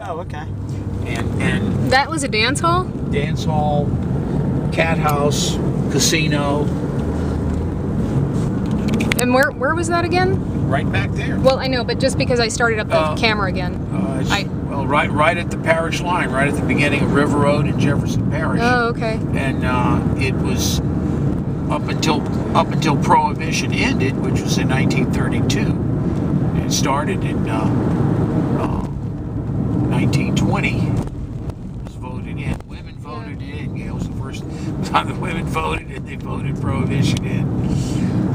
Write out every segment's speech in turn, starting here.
Oh, okay. And That was a dance hall? dance hall, cat house, casino, And where was that again? right back there. Well, I know, but just because I started up the camera again. Well, right at the parish line, right at the beginning of River Road in Jefferson Parish. Oh, okay. And it was up until Prohibition ended, which was in 1932. It started in 1920. It was voted in. Women voted in. It was the first time the women voted, and they voted Prohibition in.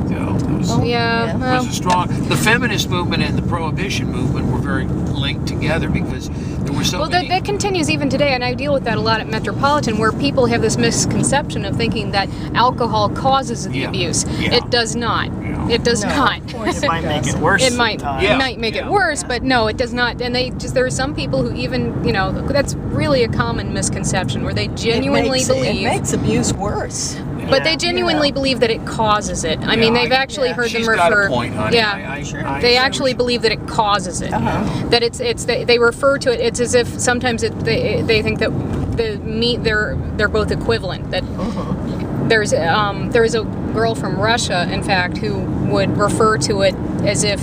So it was, Well, was a strong. The feminist movement and the Prohibition movement were very linked together because there were so many. That continues even today, and I deal with that a lot at Metropolitan, where people have this misconception of thinking that alcohol causes the abuse. Yeah. It does not. Yeah. It does not. It might make it worse. It might sometimes. make it worse, but no, it does not. And there are some people who even, that's really a common misconception where they genuinely believe. It makes abuse worse. But they genuinely believe that it causes it. I mean, they've actually heard them refer. She's got a point, honey. Yeah, I they actually believe that it causes it. That they refer to it. It's as if sometimes they think that they're both equivalent. That there was a girl from Russia, in fact, who would refer to it as if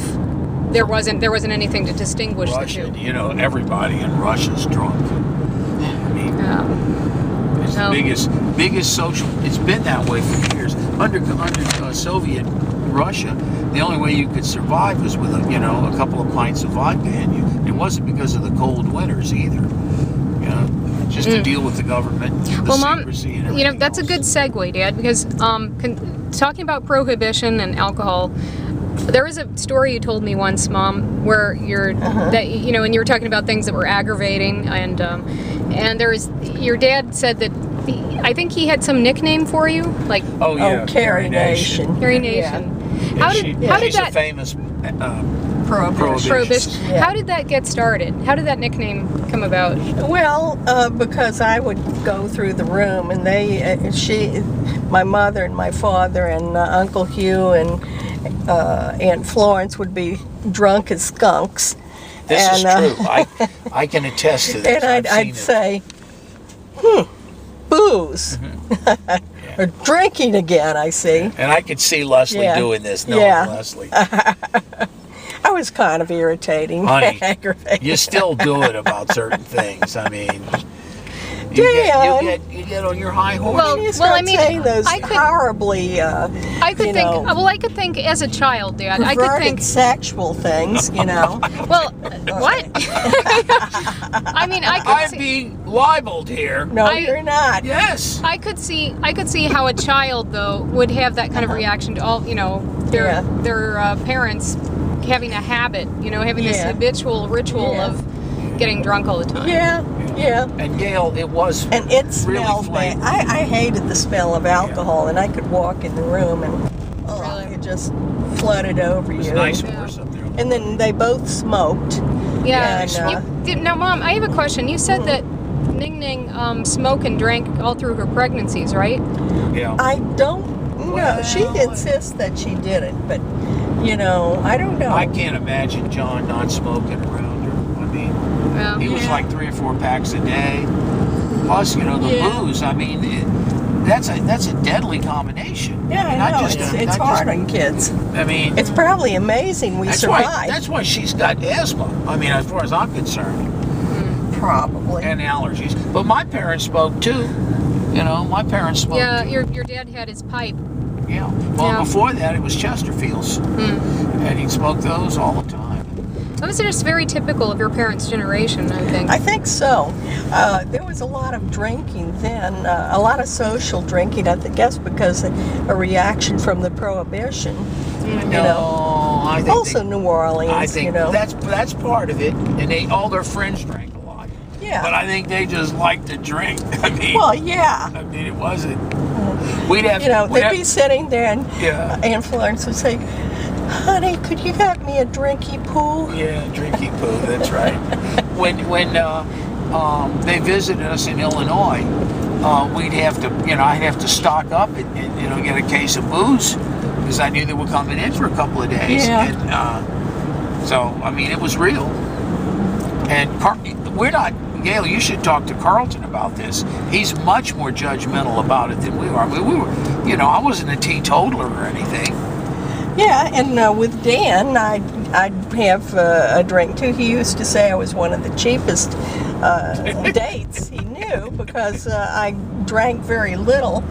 there wasn't anything to distinguish Russia, the two. everybody in Russia's drunk. I mean, it's the biggest social. It's been that way for years. Under Soviet Russia, the only way you could survive was with a couple of pints of vodka in you. It wasn't because of the cold winters either. Just to deal with the government, the secrecy, and everything that's else. a good segue, Dad, because talking about prohibition and alcohol. There was a story you told me once, Mom, where and you were talking about things that were aggravating, and your dad said that I think he had some nickname for you, like Carrie Nation. Carrie Nation. Yeah. How did she's that a famous prohibition? Yeah. How did that get started? How did that nickname come about? Well, because I would go through the room, and my mother and my father and Uncle Hugh and Aunt Florence would be drunk as skunks. This is true. I can attest to this. And I'd say, booze. Or drinking again, I see. And I could see Leslie doing this, knowing Leslie. I was kind of irritating. Honey, aggravating. you still do it about certain things. I mean, you get on your high horse. Saying those horribly, I could think as a child, Dad. I could think sexual things, Well, what? I mean, I'm being libeled here. No, you're not. Yes. I could see how a child though would have that kind of reaction to all, their parents having a habit, having this habitual ritual of getting drunk all the time. Yeah. And Gail, it was and it smelled really bad. I hated the smell of alcohol, and I could walk in the room and it just flooded over you. It was nice for us up there. And then they both smoked. Yeah. And, now, Mom, I have a question. You said that Ning Ning smoked and drank all through her pregnancies, right? Yeah. I don't know. She insists that she didn't, but I don't know. I can't imagine John not smoking around her. I mean, he was like 3 or 4 packs a day. Plus, the booze. I mean, that's a deadly combination. Yeah, I know. It's hard on kids. I mean, it's probably amazing we survived. That's why she's got asthma. I mean, as far as I'm concerned. Probably. And allergies. But my parents smoked too. My parents smoked. Yeah, your dad had his pipe. Yeah. Well, before that, it was Chesterfields. And he'd smoke those all the time. That was just very typical of your parents' generation, I think. I think so. There was a lot of drinking then, a lot of social drinking, I guess because a reaction from the Prohibition. I think also New Orleans, I think that's part of it. And all their friends drank a lot. Yeah. But I think they just liked to drink. I mean, it wasn't. We'd have, they'd be sitting there and Aunt Florence would say, "Honey, could you get me a drinky poo?" Yeah, drinky poo. That's right. When they visited us in Illinois, we'd have to, I'd have to stock up and get a case of booze because I knew they were coming in for a couple of days. Yeah. And so, I mean, it was real. And we're not, Gail, you should talk to Carlton about this. He's much more judgmental about it than we are. I mean, we were, I wasn't a teetotaler or anything. Yeah, and with Dan, I'd have a drink too. He used to say I was one of the cheapest dates. He knew because I drank very little.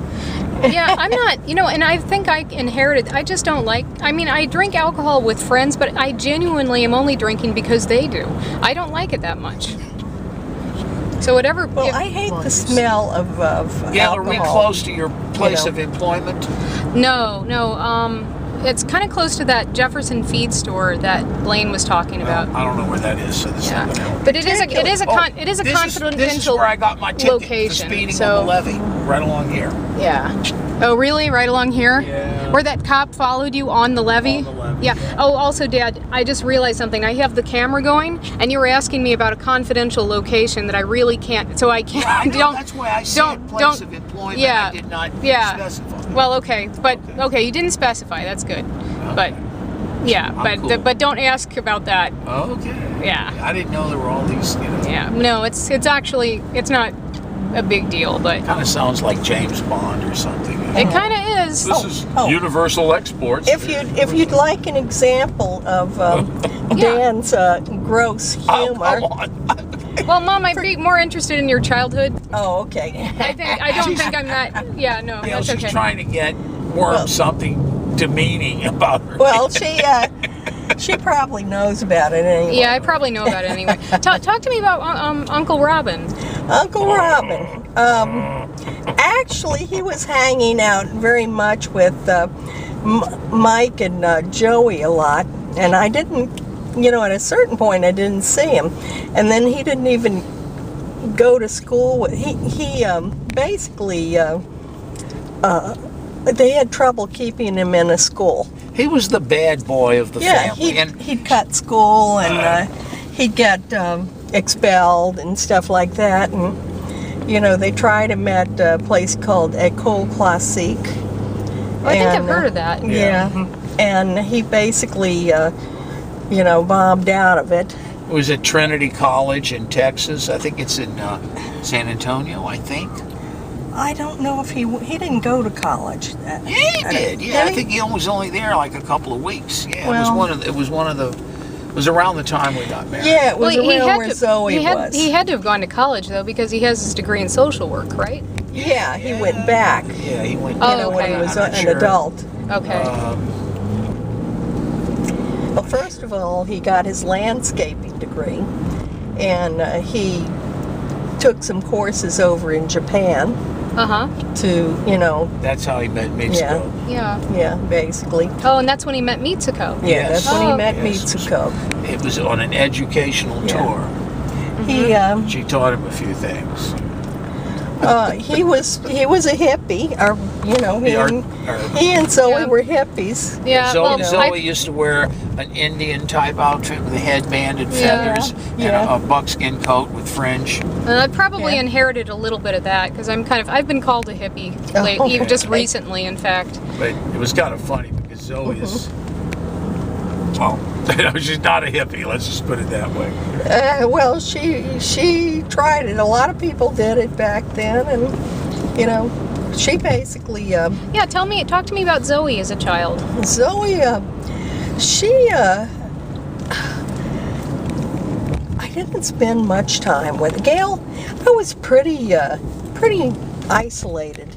Yeah, I'm not, and I think I inherited, I just don't like, I drink alcohol with friends, but I genuinely am only drinking because they do. I don't like it that much. So whatever. Well, I hate the smell of alcohol. Are we close to your place of employment? No. It's kind of close to that Jefferson feed store that Blaine was talking about. I don't know where that is. So but it is a confidential This is where I got my ticket location. for speeding on the levee, right along here. Yeah. Oh, really? Right along here? Yeah. Where that cop followed you on the levee? On the levee. Yeah. Oh, also, Dad, I just realized something. I have the camera going, and you were asking me about a confidential location that I really can't. So I can't. Yeah, I know. That's why I said place of employment. Yeah. I did not specify. Well, okay, but you didn't specify. That's good. Okay. But yeah, cool. but don't ask about that. Okay. Yeah. I didn't know there were all these. Yeah. No, it's actually not a big deal, but kind of sounds like James Bond or something. It kind of is. This is Universal Exports. If you'd like an example of Dan's gross humor. Come on. Well, Mom, I'd be more interested in your childhood. Oh, okay. I don't think I'm that. Yeah, no, that's okay. She's trying to get something demeaning about her. Well, she probably knows about it anyway. Yeah, I probably know about it anyway. Talk to me about Uncle Robin. Uncle Robin. Actually, he was hanging out very much with Mike and Joey a lot, and I didn't, at a certain point I didn't see him, and then he didn't even go to school. He basically they had trouble keeping him in a school. He was the bad boy of the family. Yeah, he'd cut school and he'd get expelled and stuff like that. And they tried him at a place called École Classique. I think I've heard of that. Yeah, and he basically, bombed out of it. It was at Trinity College in Texas. I think it's in San Antonio, I think. I don't know if he didn't go to college. Yeah, he did. Yeah, I think he was only there like a couple of weeks. Yeah, it was around the time we got married. Yeah, it was around where Zoe was. He had to have gone to college though because he has his degree in social work, right? Yeah, he went back. Yeah, he went. When he was an adult. Okay. Well, first of all, he got his landscaping degree, and he took some courses over in Japan. To, That's how he met Mitsuko. Yeah, basically. Oh, and that's when he met Mitsuko. Yeah, that's when he met Mitsuko. It was on an educational tour. She taught him a few things. He was a hippie, he and Zoe were hippies. Yeah, Zoe used to wear an Indian type outfit with a headband and feathers and a buckskin coat with fringe. I probably inherited a little bit of that because I've been called a hippie lately, just recently, in fact. But it was kind of funny because Zoe is, she's not a hippie. Let's just put it that way. Well, she tried it. A lot of people did it back then, and she basically. Talk to me about Zoe as a child. Zoe, I didn't spend much time with Gail. I was pretty isolated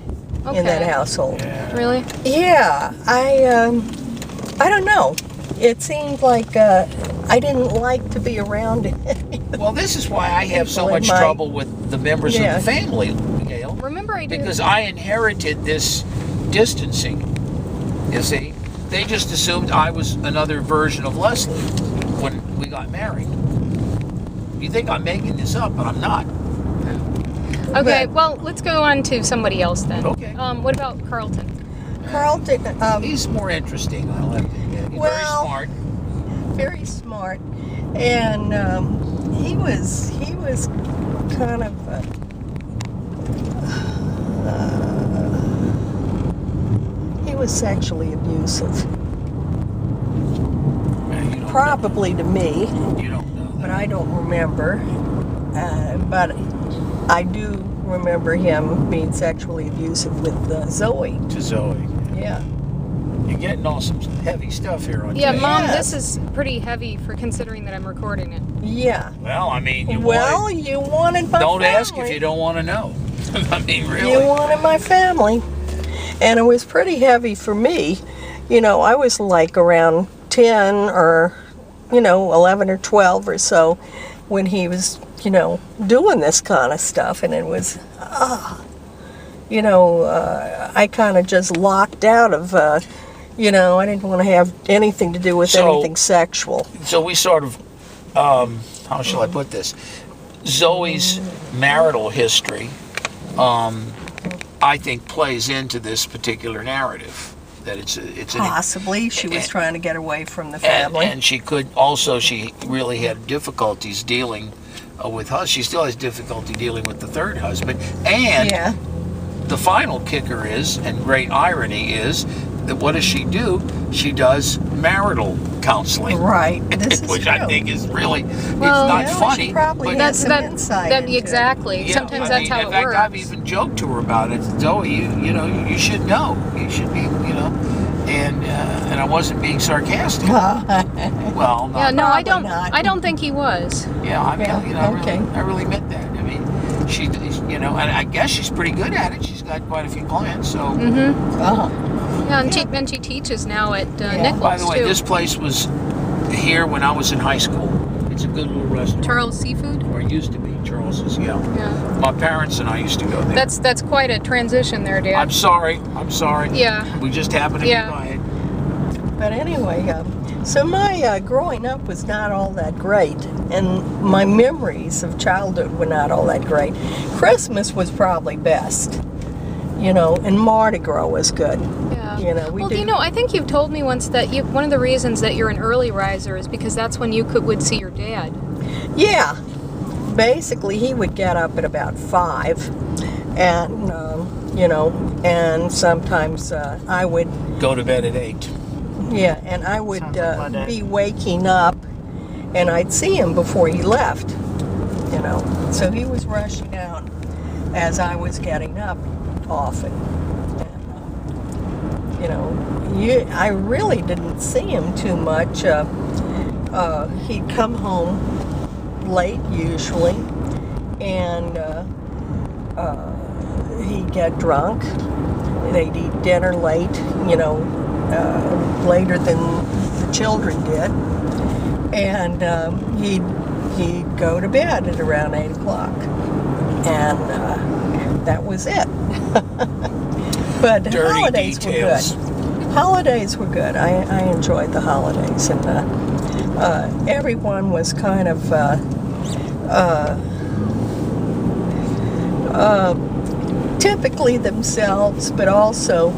in that household. Yeah. Really? Yeah, I don't know. It seemed like I didn't like to be around it. Well, this is why I have so much trouble with the members of the family, Gail. Remember, because I inherited this distancing. You see, they just assumed I was another version of Leslie when we got married. You think I'm making this up, but I'm not. Okay, well, let's go on to somebody else then. Okay. What about Carlton? Carlton, he's more interesting. I'll have to admit. He's very smart, and he was kind of he was sexually abusive. You don't Probably to me. You don't know that. but I don't remember. But I do remember him being sexually abusive with Zoe. To Zoe. Yeah. You're getting all some heavy stuff here on Yeah, tape. Mom, Yes. this is pretty heavy for considering that I'm recording it. Yeah. Well, I mean, you You wanted my don't family. ask if you don't want to know. I mean, really. You wanted my family. And it was pretty heavy for me. You know, I was like around 10 or, 11 or 12 or so when he was, doing this kind of stuff. And it was, I kind of just locked out of, I didn't want to have anything to do with anything sexual. So we sort of, how shall I put this? Zoe's marital history, I think, plays into this particular narrative. That it's Possibly. She was trying to get away from the family. and she really had difficulties dealing with us. She still has difficulty dealing with the third husband. And Yeah. the final kicker is, and great irony is, that what does she do? She does marital counseling. Right. This is Which true. I think is really, Well, it's not funny. She probably but has some insight into it. Exactly. yeah, Sometimes I that's mean, how in it fact, works. I've even joked to her about it. Zoe, you should know. You should be, and I wasn't being sarcastic. Well, not, Yeah, no, I don't. not. I don't think he was. yeah, I mean, Yeah, okay. I really meant that. I mean, she, and I guess she's pretty good at it. She's got quite a few clients, so. Uh-huh. Yeah, and she teaches now at Nichols By the way, too. this place was here when I was in high school. It's a good little restaurant. Charles Seafood. Or it used to be Charles's, yeah. Yeah, My parents and I used to go there. that's quite a transition there, Dad. I'm sorry. Yeah. We just happened to Yeah. be by it. But anyway, so my growing up was not all that great, and my memories of childhood were not all that great. Christmas was probably best, and Mardi Gras was good. Yeah. We Well, did. I think you've told me once that one of the reasons that you're an early riser is because that's when you would see your dad. Yeah, basically he would get up at about 5, and and sometimes I would. Go to bed at 8. Yeah, and I would Sounds like my dad. be waking up, and I'd see him before he left, So he was rushing out as I was getting up often. And, I really didn't see him too much. He'd come home late usually, and he'd get drunk. They'd eat dinner late, later than the children did, and he'd go to bed at around 8 o'clock, and that was it. But the Dirty holidays details. were good. Holidays were good. I enjoyed the holidays, and everyone was kind of typically themselves, but also,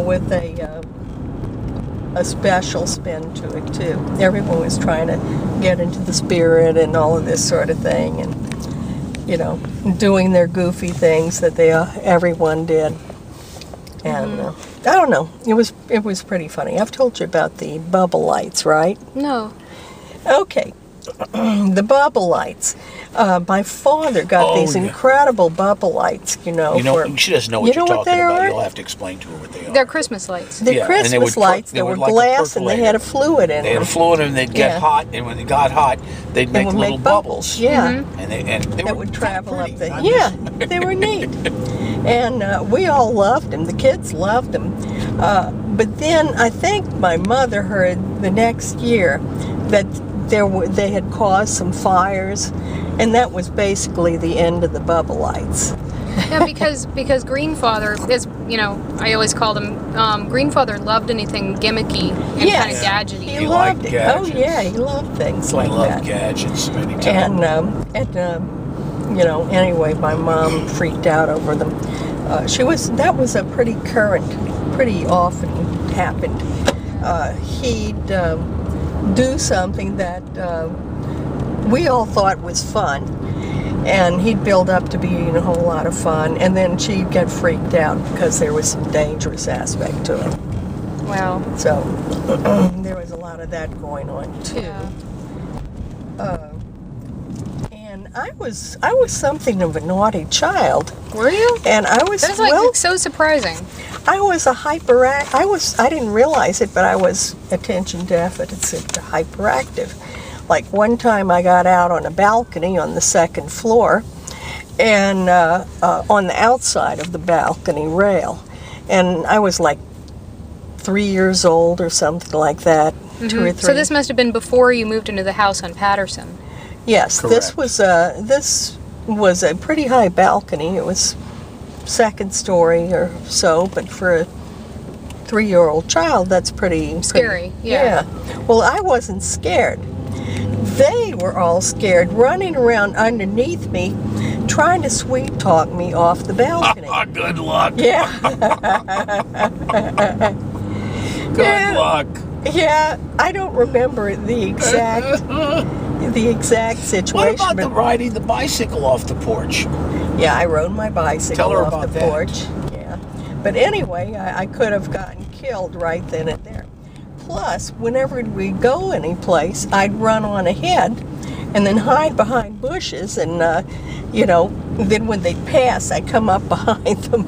with a special spin to it too. Everyone was trying to get into the spirit and all of this sort of thing, and doing their goofy things that everyone did. And I don't know. It was pretty funny. I've told you about the bubble lights, right? No. Okay. The bubble lights. My father got these yeah. incredible bubble lights, She doesn't know what You you're know what talking they about. are? You'll have to explain to her what they are. They're Christmas lights. The Yeah, and Christmas they would lights, they they were were like a glass and they had a percolator. fluid in They had them. a fluid and they'd get Yeah. hot, and when they got hot, they'd They make would little make bubbles. Yeah. And they That were would travel pretty. up the. I Yeah, just- they were neat. And we all loved them. The kids loved them. But then I think my mother heard the next year that they had caused some fires, and that was basically the end of the bubble lights. Yeah, because Greenfather is, I always called him, Greenfather loved anything gimmicky and Yes. kind of gadgety. He He loved liked it. Oh gadgets. yeah, he loved things I like love that. gadgets many times. And anyway, my mom freaked out over them. That was a pretty often happened. He'd do something that we all thought was fun, and he'd build up to being a whole lot of fun, and then she'd get freaked out because there was some dangerous aspect to it. Wow. So there was a lot of that going on too. Yeah. And I was something of a naughty child. Were you? And I was That's like so surprising. I was a I didn't realize it, but I was attention deficit hyperactive. Like one time I got out on a balcony on the second floor, and on the outside of the balcony rail, and I was like 3 years old or something like that, 2 or 3. So this must have been before you moved into the house on Patterson. Yes, Correct. this was a pretty high balcony. It was second story or so, but for a 3-year-old child, that's pretty Scary, yeah. Well, I wasn't scared. They were all scared, running around underneath me, trying to sweet talk me off the balcony. Good luck. Yeah. Good luck. Yeah, I don't remember the exact situation. What about the riding the bicycle off the porch? Yeah, I rode my bicycle Tell her off about the that. porch. Yeah, but anyway, I could have gotten killed right then and there. Plus, whenever we go any place, I'd run on ahead and then hide behind bushes, and then when they'd pass, I'd come up behind them.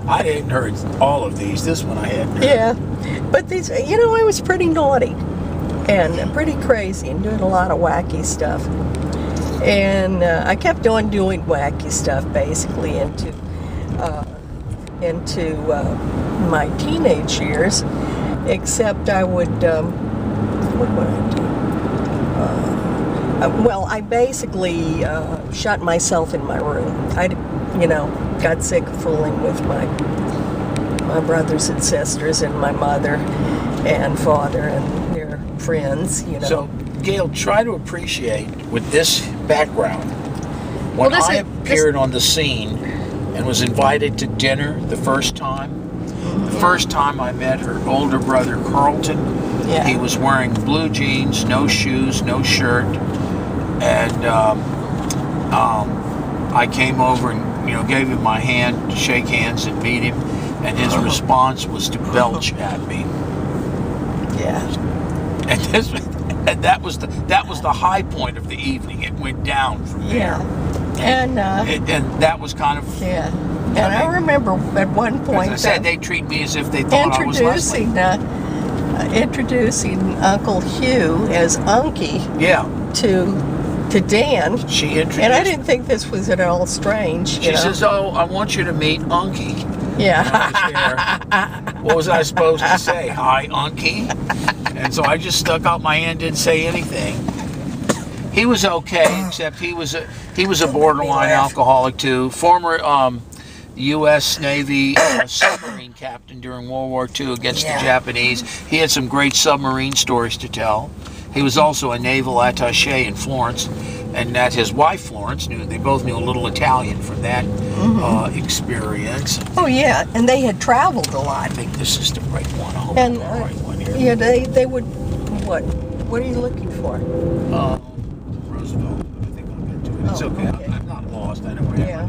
I hadn't heard all of these. This one I hadn't heard. Yeah, but these, I was pretty naughty and pretty crazy and doing a lot of wacky stuff. And I kept on doing wacky stuff basically into my teenage years, except I would, what would I do? Well, I basically shut myself in my room. I got sick of fooling with my brothers and sisters and my mother and father and their friends, So, Gail, try to appreciate with this background. When I appeared on the scene and was invited to dinner the first time I met her older brother Carlton, he was wearing blue jeans, no shoes, no shirt, and I came over and gave him my hand to shake hands and meet him, and his response was to belch at me. Yeah. And that was the high point of the evening. It went down from there. Yeah. And that was kind of And I remember at one point, as I said, they treat me as if they thought I was Leslie. Introducing Uncle Hugh as Unky. Yeah. To Dan. She introduced. And I didn't think this was at all strange. She says, "Oh, I want you to meet Unky." Yeah. What was I supposed to say? Hi, Unky. And so I just stuck out my hand, didn't say anything. He was okay, except he was a borderline alcoholic too. Former U.S. Navy submarine captain during World War II against the Japanese. He had some great submarine stories to tell. He was also a naval attaché in Florence, and that his wife Florence knew. They both knew a little Italian from that experience. Oh yeah, and they had traveled a lot. I think this is the right one. I hope And it's the right one here. yeah, they would. What are you looking for? Roosevelt. I think I'll get to it. It's okay. I'm not lost anyway. Yeah.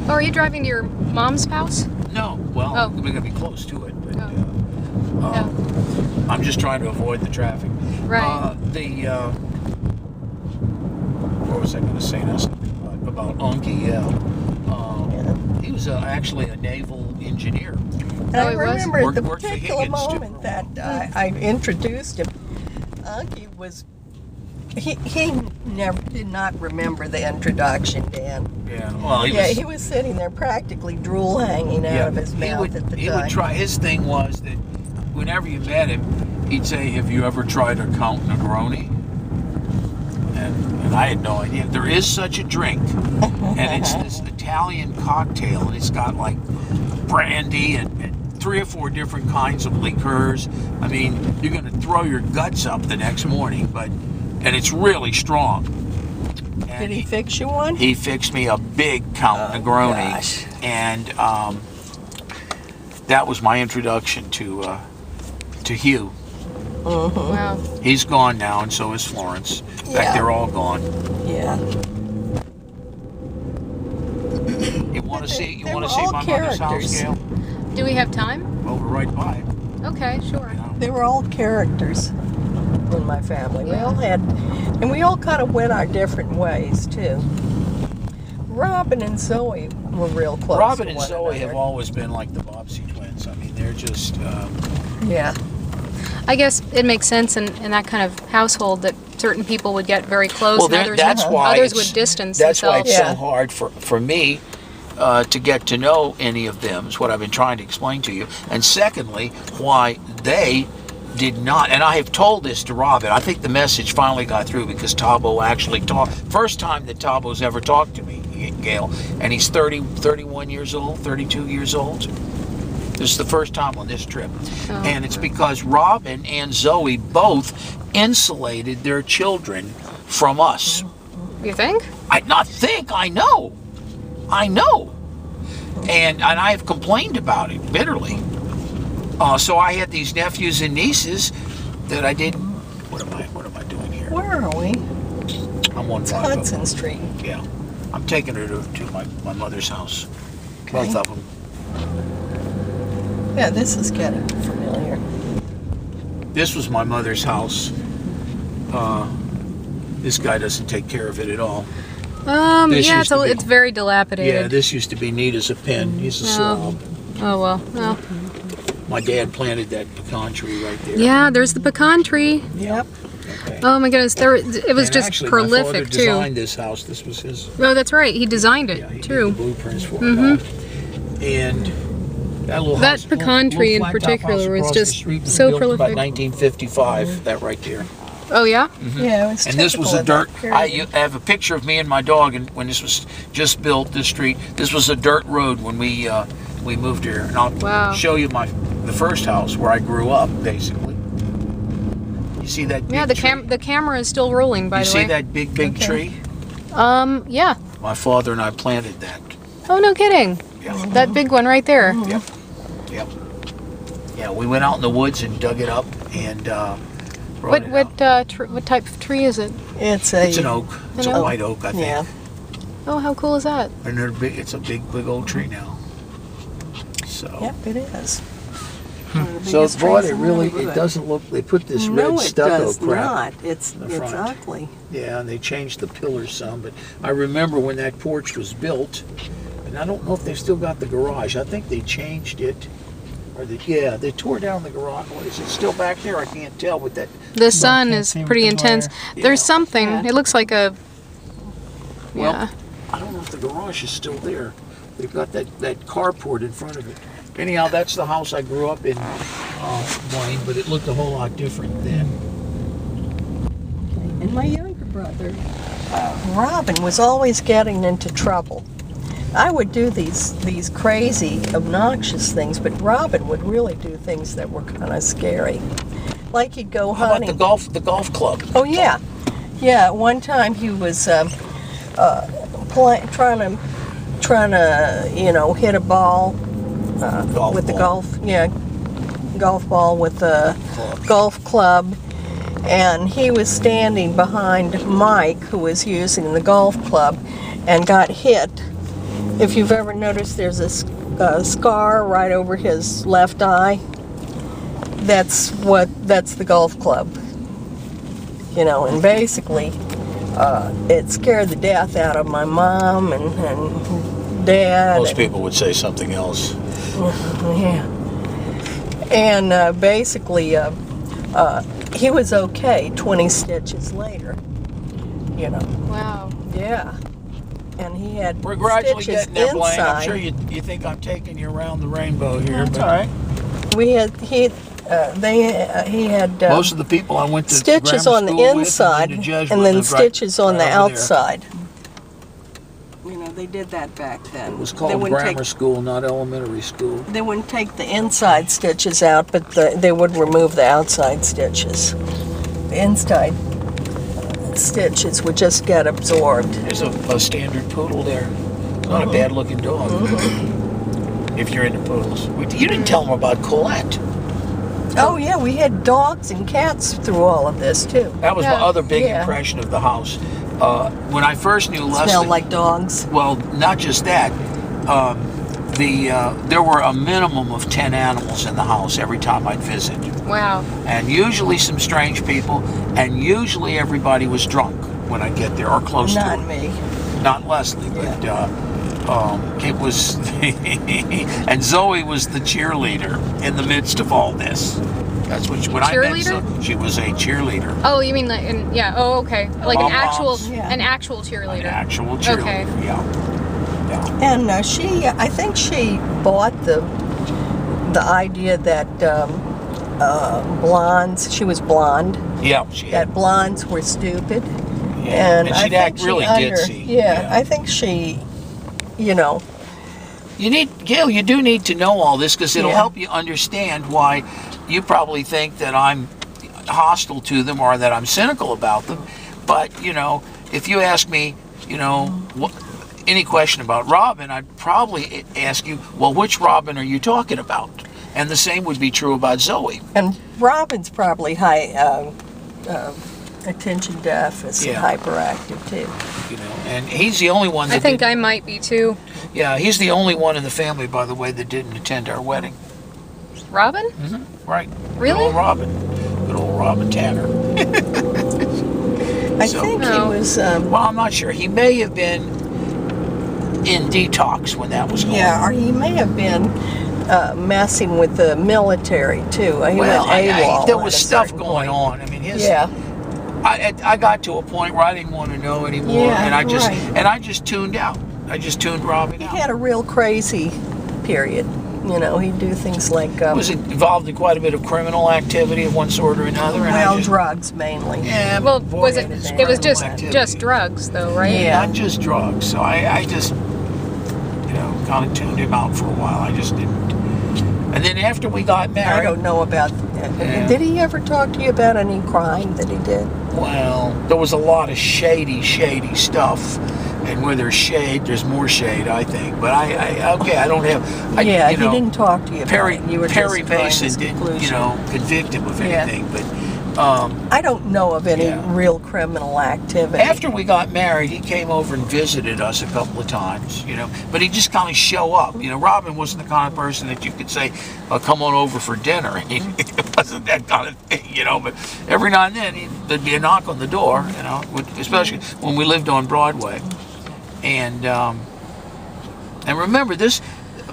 Oh, are you driving to your mom's house? No. Well, we're going to be close to it. But, I'm just trying to avoid the traffic. Right. What was I going to say now? Something about Unky, he was actually a naval engineer. And I remember at the Worked for particular Higgins, moment that I introduced him, Unky was. He did not remember the introduction, Dan. Yeah. Well, he was sitting there practically drool hanging out of his mouth at the time. He would try. His thing was that whenever you met him, he'd say, "Have you ever tried a Count Negroni?" And I had no idea. There is such a drink, and it's this Italian cocktail, and it's got like brandy and 3 or 4 different kinds of liqueurs. I mean, you're going to throw your guts up the next morning, and it's really strong. And Did he fix you one? He fixed me a big Count Negroni, gosh. and that was my introduction to Hugh. Wow. He's gone now, and so is Florence. In fact, they're all gone. Yeah. You want to see? You They want to were see all my mother's house, characters. Gail? Do we have time? Well, we're right by. Okay, sure. You know? They were all characters in my family. We all had, And we all kind of went our different ways, too. Robin and Zoe were real close. Robin to and one Zoe another. have always been like the Bobbsey twins. I mean, they're just... Yeah. I guess it makes sense in that kind of household that certain people would get very close and others, others would distance That's why themselves. it's so hard for me to get to know any of them, is what I've been trying to explain to you. And secondly, why they did not, and I have told this to Robin. I think the message finally got through because Tabo actually talked. First time that Tabo's ever talked to me, Gail, and he's 31 years old, 32 years old. This is the first time on this trip. Oh. And it's because Robin and Zoe both insulated their children from us. You think? I know. And I have complained about it bitterly. So I had these nephews and nieces that I didn't. What am I doing here? Where are we? I'm on It's 5 Hudson Street. Yeah. I'm taking her to my mother's house. Okay. Both of them. Yeah, this is getting familiar. This was my mother's house. This guy doesn't take care of it at all. This Yeah, used to be- it's very dilapidated. Yeah, this used to be neat as a pin. He's a slob. Oh, well. No. My dad planted that pecan tree right there. Yeah, there's the pecan tree. Yep. Okay. Oh my goodness, it was And just actually, prolific my father too. designed this house. This was his. Oh, that's right. He designed it Yeah, he too. did the blueprints for it. all. And that little That house, pecan little tree in flat top particular house was across the just street was so built About prolific. 1955. That right there. Oh yeah. Yeah, it was And this was typical a of that dirt. period. I have a picture of me and my dog, and when this was just built, this street. This was a dirt road when we moved here. And I'll Wow. show you the first house where I grew up, basically. You see that? Yeah, big tree? the camera is still rolling, by You the see way. that big Okay. tree? Yeah. My father and I planted that. Oh, no kidding. Yeah. That big one right there. Yep. Yep. Yeah, we went out in the woods and dug it up and brought it out. What type of tree is it? It's It's an oak. It's An a oak? white oak, I think. Yeah. Oh, how cool is that? And it's a big old tree now. So. Yep, it is. So boy, it doesn't look. They put this No, red it stucco does crap. not. It's in the front. ugly. Yeah, and they changed the pillars some. But I remember when that porch was built, and I don't know if they've still got the garage. I think they changed it, or they tore down the garage. What is it still back there? I can't tell. With that, The sun can't is see with pretty the intense. glare. There's Yeah. something. Yeah. It looks like a. Well, Yeah. I don't know if the garage is still there. They've got that carport in front of it. Anyhow, that's the house I grew up in, Wayne, but it looked a whole lot different then. And my younger brother, Robin, was always getting into trouble. I would do these crazy, obnoxious things, but Robin would really do things that were kind of scary. Like he'd go How about hunting. the golf club? Oh yeah, yeah. One time he was trying to hit a ball with the golf ball with the golf club, and he was standing behind Mike, who was using the golf club, and got hit. If you've ever noticed, there's a scar right over his left eye. That's the golf club. And basically, it scared the death out of my mom and dad. Most people would say something else. Yeah. And basically, he was okay 20 stitches later. Wow. Yeah. And he had We're gradually stitches getting there, Blaine. I'm inside. sure you think I'm taking you around the rainbow here. That's but all right. He had Most of the people I went to stitches grammar on the school with inside, and, to Jesuit and then lived stitches on the right over there. outside. They did that back then. It was called grammar school, not elementary school. They wouldn't take the inside stitches out, but they would remove the outside stitches. The inside stitches would just get absorbed. There's a standard poodle there. Not a bad looking dog. If you're into poodles. You didn't tell them about Colette. Oh yeah, we had dogs and cats through all of this too. That was my Yeah. other big Yeah. impression of the house. When I first knew Leslie, Smelled like dogs. well, not just that. There were a minimum of 10 animals in the house every time I'd visit. Wow. And usually some strange people, and usually everybody was drunk when I get there, or close to it. Not me. Not Leslie, but it was, and Zoe was the cheerleader in the midst of all this. That's what when I met Zoe, she was a cheerleader. Oh, you mean like, oh, okay, like an actual An cheerleader. actual cheerleader. Okay. Yeah. And I think she bought the idea that blondes. She was blonde. Yeah. That blondes were stupid. Yeah. And she'd act really ditzy. Yeah, I think she, Gail, you do need to know all this because it'll help you understand why you probably think that I'm hostile to them or that I'm cynical about them. But, if you ask me, any question about Robin, I'd probably ask you, well, which Robin are you talking about? And the same would be true about Zoe. And Robin's probably high attention deficit, hyperactive too. And he's the only one that I think I might be too. Yeah, he's the only one in the family, by the way, that didn't attend our wedding. Robin? Mm-hmm. Right. Really? Good old Robin Tanner. I think he was... well, I'm not sure. He may have been in detox when that was going on. Yeah, or he may have been messing with the military, too. He went AWOL. There was stuff going on. I mean, I got to a point where I didn't want to know anymore, and I just tuned out. I just tuned Robin out. He had a real crazy period. He'd do things like... was involved in quite a bit of criminal activity of one sort or another. Well, drugs mainly. Yeah, well, it was just drugs, though, right? Yeah, not just drugs. So I just, kind of tuned him out for a while. I just didn't. And then after we got married... I don't know about... Did he ever talk to you about any crime that he did? Well, there was a lot of shady stuff. And where there's shade, there's more shade, I think. But I don't have... he didn't talk to you about Perry, it. You were Perry just Mason didn't, convict him of anything. But I don't know of any real criminal activity. After we got married, he came over and visited us a couple of times, But he'd just kind of show up. Robin wasn't the kind of person that you could say, come on over for dinner. It wasn't that kind of thing, But every now and then, there'd be a knock on the door, especially when we lived on Broadway. And remember this.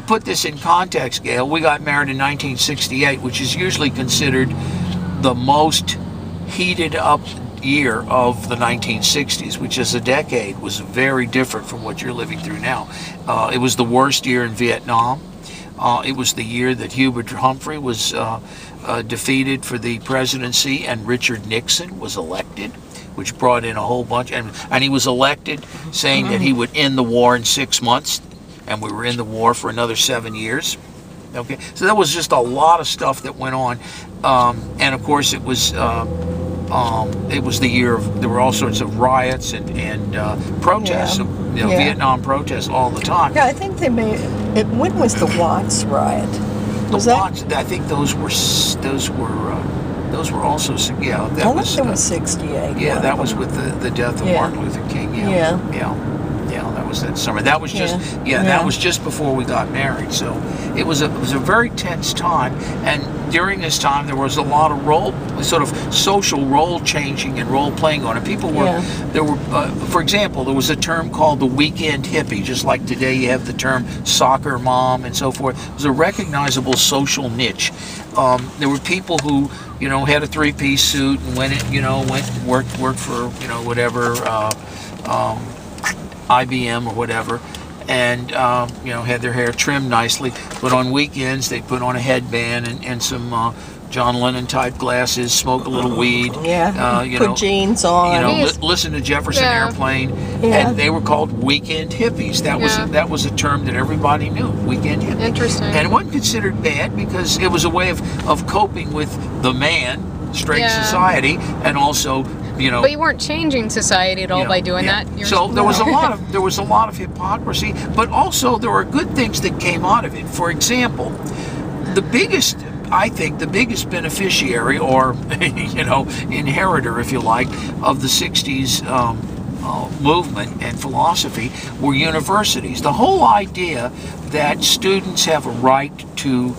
Put this in context, Gail. We got married in 1968, which is usually considered the most heated up year of the 1960s, which as a decade was very different from what you're living through now. It was the worst year in Vietnam. It was the year that Hubert Humphrey was defeated for the presidency and Richard Nixon was elected, which brought in a whole bunch, and he was elected saying that he would end the war in 6 months, and we were in the war for another 7 years. Okay, so that was just a lot of stuff that went on, and of course it was the year of, there were all sorts of riots and protests, Vietnam protests all the time. Yeah, I think they made it. When was the Watts riot? Watts, I think those were also, that was 68. Yeah, that was with the death of Martin Luther King. Yeah, that was that summer. That was just that was just before we got married. So it was a very tense time, and during this time there was a lot of social role changing and role playing on it. People were for example, there was a term called the weekend hippie, just like today you have the term soccer mom and so forth. It was a recognizable social niche. There were people who had a three-piece suit and worked for whatever IBM or whatever, and had their hair trimmed nicely. But on weekends they'd put on a headband and some John Lennon type glasses, smoke a little weed, put jeans on, listen to Jefferson Airplane, and they were called weekend hippies. That was a term that everybody knew, weekend hippie. Interesting. And it wasn't considered bad because it was a way of coping with the man, straight society, and also But you weren't changing society at all by doing that. So there was a lot of hypocrisy, but also there were good things that came out of it. For example, the biggest beneficiary or inheritor, if you like, of the 60s movement and philosophy were universities. The whole idea that students have a right to